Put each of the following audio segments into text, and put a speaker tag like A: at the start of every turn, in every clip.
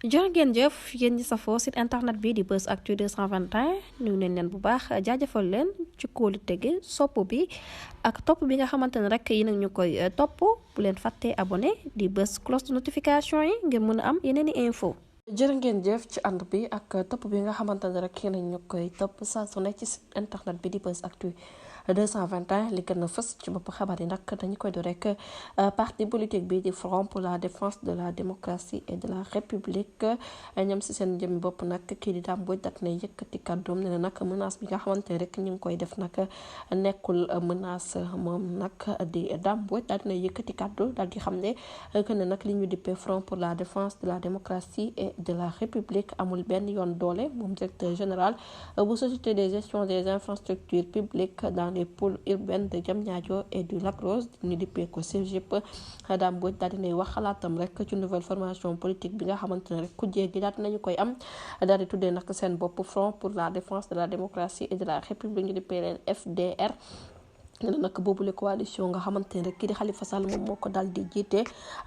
A: jërë ngeen jëf yéen ñi safoo site internet bi di Buzz Actu 221 nuyu nañ leen bu baax jaajëfal leen ci kóolu tege sopp bi ak topp bi nga xamante ne rek yi nag ñu koy topp bu leen fàttee abonné di bës cloche de notification yi ngir mën a am yeneen i info jërë ngeen jëf ci ànd bi ak topp bi nga xamante ne rek yéen ñu koy topp saa su ne ci site internet bi di Buzz Actu 221 li gën a fës ci bopp xabaar yi nag dañu koy do rek parti politique bi di Front pour la défense de la démocratie et de la république ñoom si seen jëmmi bopp nag kii di Dame Mbodj dak ne yëkkati kàddoom ne na nag menace bi nga xamante ne rek ñu ngi koy def nag nekkul menace moom nag di Dame Mbodj daal dina yëkkati kàddu daal di xam ne que ne nag li ñu dippee Front pour la défense de la démocratie et de la république amul benn yoon doole moom directeur général bu société de gestion des infrastructures publiques dans les pôles urbaines de Diamniadio et du Lac Rose ñu dippee ko CGP. Dame Mbodj daal dinay wax xalaatam rek ci nouvelle formation politique bi nga xamante ne rek kujjee gi daal dinañu koy am daal di tuddee nag seen bopp Front pour la défense de la démocratie et de la république ñu dippee leen FDR. nee na nag boobule coalition nga xamante ne rek kii di Khalifa Sall moom moo ko daal di jiite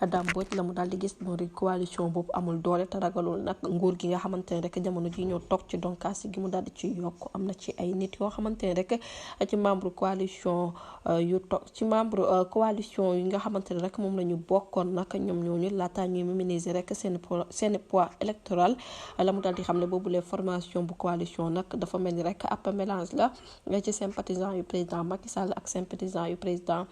A: Dame Mbodj la mu daal di gis moo di coalition boobu amul doole te ragalul nag nguur gi nga xamante ne rek jamono ji ñoo toog ci donkaas gi mu daal di ci yokk am na ci ay nit yoo xamante ne rek ci membre coalition yu toog ci membre coalition yi nga xamante ne rek moom la ñu bokkoon nag ñoom ñooñu laataa ñuy minimiser rek seen poids électoral la mu daal di xam ne boobule formation bu coalition nag dafa mel ni rek ab mélange la ci sympathisant yu président Macky Sall ak sympathisant yu président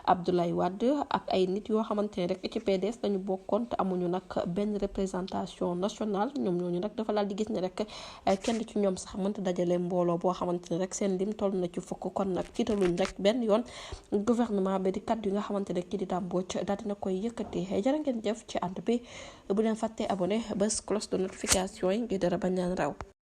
A: Abdoulaye Wade ak ay nit yoo xamante ne rek ci PDS dañu bokkoon te amuñu nag benn représentation nationale ñoom ñooñu nag dafa daal di gis ne rek kenn ci ñoom sax mënta dajale mbooloo boo xamante ne rek seen lim toll na ci fukk kon nag tiitaluñ rek benn yoon gouvernement bi di kaddu yi nga xamante ne kii di Dame Mbodj daal dina koy yëkkati jërë ngeen jëf ci ànd bi bu leen fàttee abonné bés cloche de notification yi ngir dara bañ leen raw